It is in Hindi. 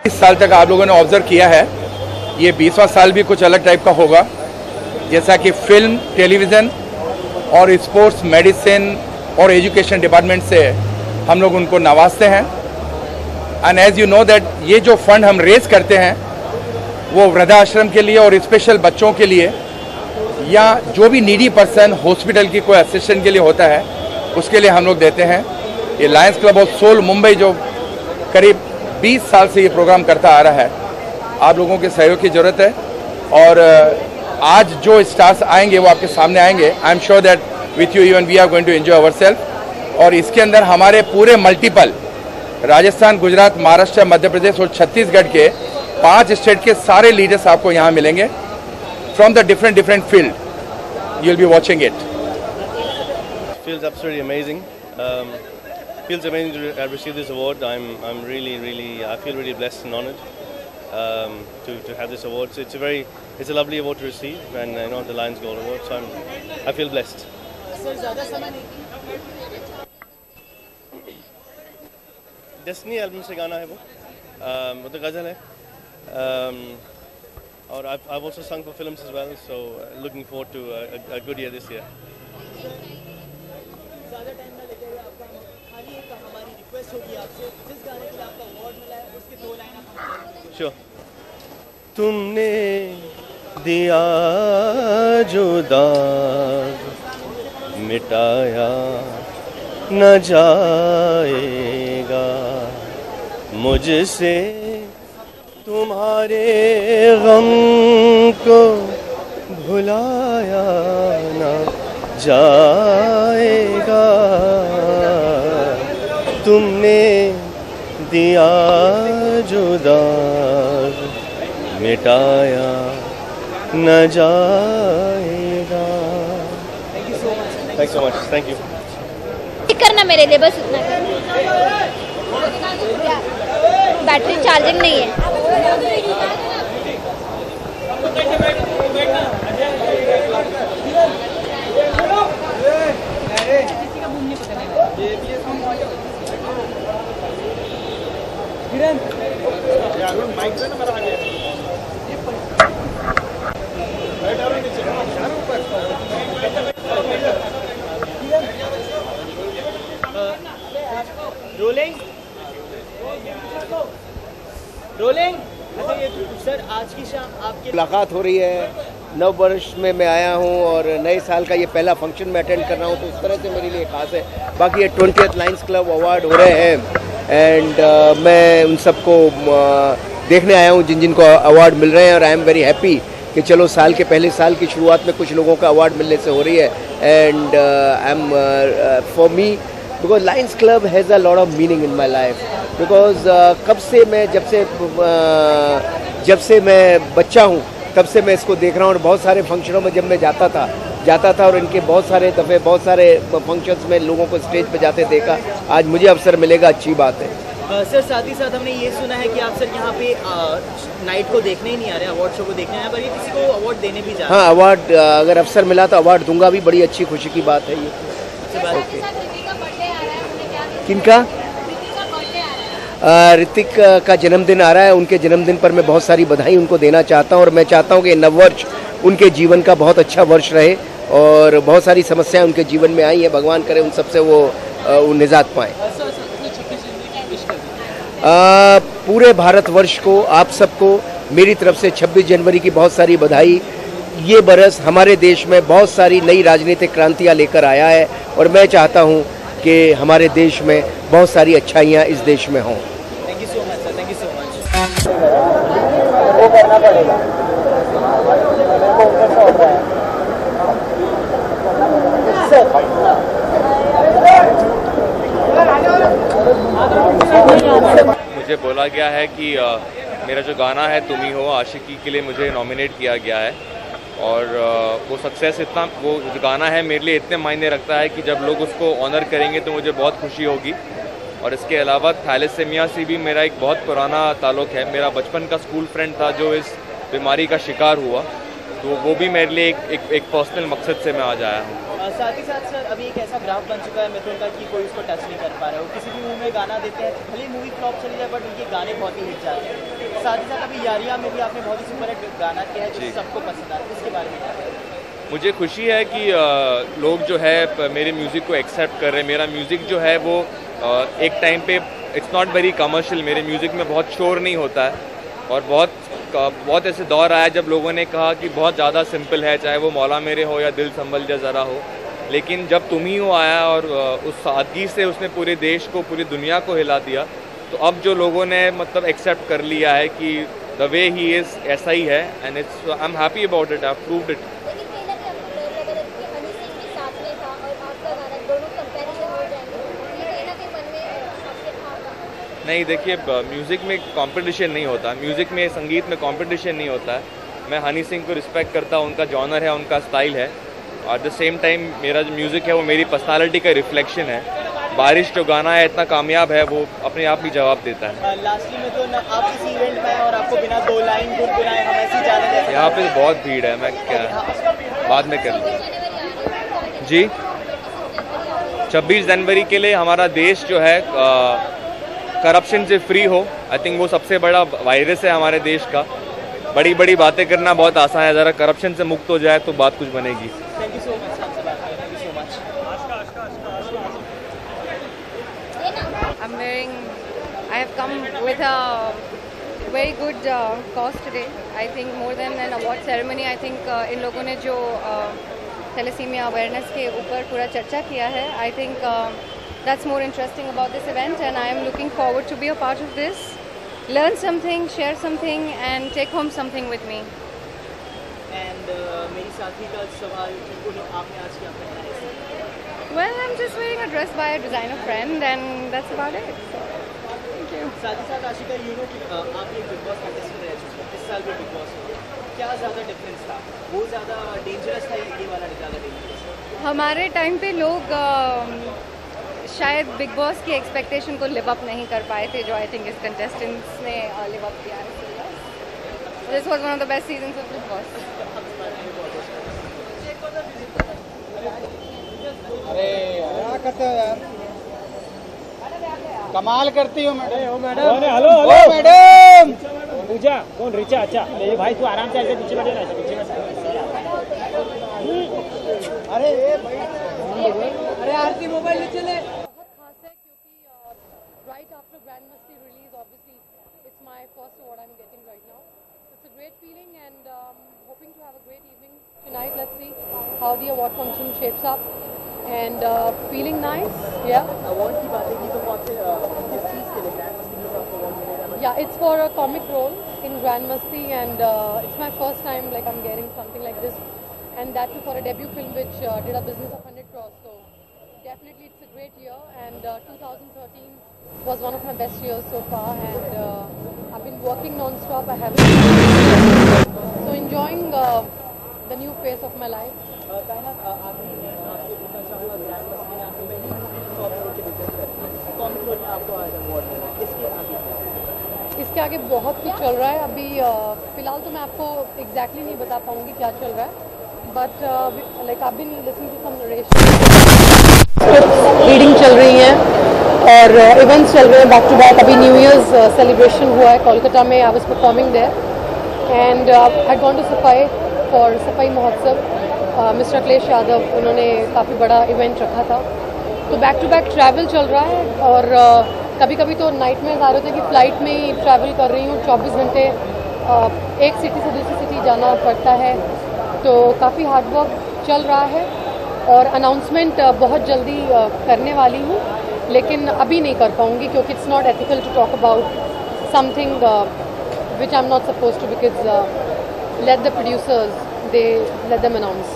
इस साल तक आप लोगों ने ऑब्जर्व किया है, ये 20वां साल भी कुछ अलग टाइप का होगा, जैसा कि फिल्म, टेलीविज़न और स्पोर्ट्स, मेडिसिन और एजुकेशन डिपार्टमेंट से हम लोग उनको नवाजते हैं। And as you know that ये जो फंड हम रेज करते हैं वो वृद्धाश्रम के लिए और स्पेशल बच्चों के लिए या जो भी नीडी पर्सन हॉस्पिटल की कोई असिस्टेंट के लिए होता है उसके लिए हम लोग देते हैं। ये lions club of soul Mumbai जो करीब 20 साल से ये प्रोग्राम करता आ रहा है, आप लोगों के सहयोग की ज़रूरत है। और आज जो स्टार्स आएंगे वो आपके सामने आएंगे। I am sure that with you even we are going to enjoy our self. और इसके अंदर हमारे पूरे मल्टीपल राजस्थान, गुजरात, महाराष्ट्र, मध्य प्रदेश और छत्तीसगढ़ के 5 स्टेट के सारे लीडर्स आपको यहाँ मिलेंगे from the different field. You will be watching it. Feels absolutely amazing. Feels amazing to receive this award. I'm really I feel really blessed and honored to have this award. So it's a lovely award to receive, and you know, the Lions Gold Award. So I feel blessed. Destiny album से गाना है वो तो गजल है, और I've also sung for films as well. So looking forward to a good year this year. ज़्यादा टाइम ना लगेगा आपका, खाली एक हमारी रिक्वेस्ट होगी आपसे, जिस गाने के लिए आपका अवार्ड मिला है उसके 2 लाइन आप। श्योर। तुमने दिया जो दाग मिटाया न जाएगा, मुझसे तुम्हारे गम को भुलाया न जाएगा, तुमने दिया जो दाग मिटाया न जाएगा। Thank so much. Thank you. करना मेरे लिए बस उतना कर। बैटरी चार्जिंग नहीं है। रोलिंग। अच्छा ये सर, आज की शाम आपकी मुलाकात हो रही है, नव वर्ष में मैं आया हूँ और नए साल का ये पहला फंक्शन मैं अटेंड कर रहा हूँ, तो उस तरह से मेरे लिए खास है। बाकी ये 20th लायंस क्लब अवार्ड हो रहे हैं एंड मैं उन सबको देखने आया हूँ जिन जिनको अवार्ड मिल रहे हैं, और आई एम वेरी हैप्पी कि चलो साल के पहले साल की शुरुआत में कुछ लोगों का अवार्ड मिलने से हो रही है। And I am for me because Lions club has a lot of meaning in my life, because कब से मैं जब से मैं बच्चा हूँ तब से मैं इसको देख रहा हूँ, और बहुत सारे फंक्शनों में जब मैं जाता था और इनके बहुत सारे दफ़े बहुत सारे फंक्शंस में लोगों को स्टेज पे जाते देखा। आज मुझे अवसर मिलेगा, अच्छी बात है। सर साथ ही साथ हमने ये सुना है कि आप सर यहाँ पे नाइट को देखने ही नहीं आ रहे, अवार्ड शो को देखने आए, बल्कि किसी को अवार्ड देने भी जा रहे हैं। हाँ, अवार्ड अगर अवसर मिला तो अवार्ड दूंगा भी, बड़ी अच्छी खुशी की बात है ये। किनका? ऋतिक का जन्मदिन आ रहा है, उनके जन्मदिन पर मैं बहुत सारी बधाई उनको देना चाहता हूँ, और मैं चाहता हूँ कि नववर्ष उनके जीवन का बहुत अच्छा वर्ष रहे, और बहुत सारी समस्याएं उनके जीवन में आई हैं, भगवान करे उन सबसे वो निजात पाएँ। पूरे भारतवर्ष को, आप सबको मेरी तरफ से 26 जनवरी की बहुत सारी बधाई। ये बरस हमारे देश में बहुत सारी नई राजनीतिक क्रांतियाँ लेकर आया है, और मैं चाहता हूँ कि हमारे देश में बहुत सारी अच्छाइयाँ इस देश में हों। Thank you so much sir, thank you so much. मुझे बोला गया है कि मेरा जो गाना है तुम ही हो आशिकी के लिए मुझे नॉमिनेट किया गया है, और वो सक्सेस इतना, वो जो गाना है मेरे लिए इतने मायने रखता है कि जब लोग उसको ऑनर करेंगे तो मुझे बहुत खुशी होगी। और इसके अलावा थैलेसेमिया से भी मेरा एक बहुत पुराना ताल्लुक़ है। मेरा बचपन का स्कूल फ्रेंड था जो इस बीमारी का शिकार हुआ, तो वो भी मेरे लिए एक पर्सनल मकसद से मैं आज आया हूँ। साथ ही साथ सर अभी एक ऐसा ग्राफ बन चुका है मिथुन का कि कोई उसको टच नहीं कर पा रहा है। वो किसी भी मूवी में गाना देते हैं, भले मूवी फ्लॉप चली जाए बट उनके गाने बहुत ही हिट जाते हैं। साथ ही साथ अभी यारिया में भी आपने बहुत ही सुपर हिट गाना किया है जो सबको पसंद आता है, इसके बारे में क्या कहें? मुझे खुशी है कि लोग जो है मेरे म्यूज़िक को एक्सेप्ट कर रहे हैं। मेरा म्यूज़िक जो है वो एक टाइम पे इट्स नॉट वेरी कमर्शियल, मेरे म्यूज़िक में बहुत शोर नहीं होता है, और बहुत ऐसे दौर आया जब लोगों ने कहा कि बहुत ज़्यादा सिंपल है, चाहे वो मौला मेरे हो या दिल संभल जा ज़रा हो। लेकिन जब तुम ही हो आया और उस सादगी से उसने पूरे देश को, पूरी दुनिया को हिला दिया, तो अब जो लोगों ने मतलब एक्सेप्ट कर लिया है कि द वे ही इज़ ऐसा ही है, and it's I am happy about it, I have proved it. नहीं, देखिए म्यूज़िक में कंपटीशन नहीं होता, म्यूज़िक में, संगीत में कंपटीशन नहीं होता है। मैं हनी सिंह को रिस्पेक्ट करता हूँ, उनका जॉनर है, उनका स्टाइल है। एट द सेम टाइम मेरा जो म्यूज़िक है वो मेरी पर्सनालिटी का रिफ्लेक्शन है। बारिश जो गाना है इतना कामयाब है, वो अपने आप ही जवाब देता है। लास्टली में तो आप इस इवेंट में और आपको बिना दो लाइन गुनगुनाए हम ऐसी जाने दें। यहाँ पे बहुत भीड़ है, मैं क्या बाद में कर लूँ जी। 26 जनवरी के लिए हमारा देश जो है करप्शन से फ्री हो, आई थिंक वो सबसे बड़ा वायरस है हमारे देश का। बड़ी बड़ी बातें करना बहुत आसान है, ज़रा करप्शन से मुक्त हो जाए तो बात कुछ बनेगी। थैंक यू सो मच, आपसे बात करें, thank you so much. I have come with a very good cause today. I think more than an award ceremony, I think इन लोगों ने जो थैलेसीमिया अवेयरनेस के ऊपर पूरा चर्चा किया है, I think that's more interesting about this event, and I am looking forward to be a part of this, learn something, share something, and take home something with me. And मेरी साथी का सवाल जो आपने आज क्या पहना है? Well, I'm just wearing a dress by a designer friend, and that's about it. So, thank you. साथ ही साथ आशिका, यू नो कि आप एक बिग बॉस कंटेस्टेंट रह चुके हैं, इस साल भी बिग बॉस हो, क्या ज़्यादा डिफरेंस था? वो ज़्यादा डेंजरस था, ये वाला ज़्यादा डेंजरस? हमारे टाइम पे लोग शायद बिग बॉस की एक्सपेक्टेशन को लिव अप नहीं कर पाए थे, जो आई थिंक इस कंटेस्टेंट्स ने लिव अप किया है। This was one of the best seasons of big boss. अरे क्या करते हो यार, कमाल करती हो मैडम। Hello madam. पूजा कौन? रिचा। अच्छा मेरे भाई, तू आराम से ऐसे पीछे बैठे ना, पीछे अरे आरती मोबाइल ले चले। बहुत खास है क्योंकि right after grand Masti release, obviously it's my first award I am getting right now. It's a great feeling and hoping to have a great evening tonight. Let's see how the award function shapes up, and feeling nice. Yeah. Award की बातें की तो कौन से किस चीज़ के लिए ग्रैंड मस्ती में आपको अवार्ड मिलेगा? Yeah, it's for a comic role in Grand Masti, and it's my first time like I'm getting something like this, and that too for a debut film which did a business of 100 crores. So definitely it's a great year, and 2013 was one of my best years so far, and I've been working non-stop. I haven't so enjoying the new phase of my life. इसके आगे बहुत कुछ चल रहा है अभी, फिलहाल तो मैं आपको एग्जैक्टली नहीं बता पाऊंगी क्या चल रहा है, but like I been listening to some narration, reading चल रही है और इवेंट्स चल रहे हैं बैक टू बैक। अभी न्यू ईयर्स सेलिब्रेशन हुआ है कोलकाता में, I was performing there, and I gone to Saifai for Saifai Mahotsav. Mister Akhilesh Yadav उन्होंने काफ़ी बड़ा इवेंट रखा था, तो बैक टू बैक ट्रैवल चल रहा है। और कभी कभी तो नाइट में आ रहे थे कि फ़्लाइट में ही ट्रैवल कर रही हूँ, 24 घंटे एक सिटी से दूसरी सिटी जाना पड़ता है, तो काफ़ी हार्ड वर्क चल रहा है। और अनाउंसमेंट बहुत जल्दी करने वाली हूँ, लेकिन अभी नहीं कर पाऊँगी क्योंकि it's not ethical to talk about something which I am not suppose to, because let the producers, they let them announce.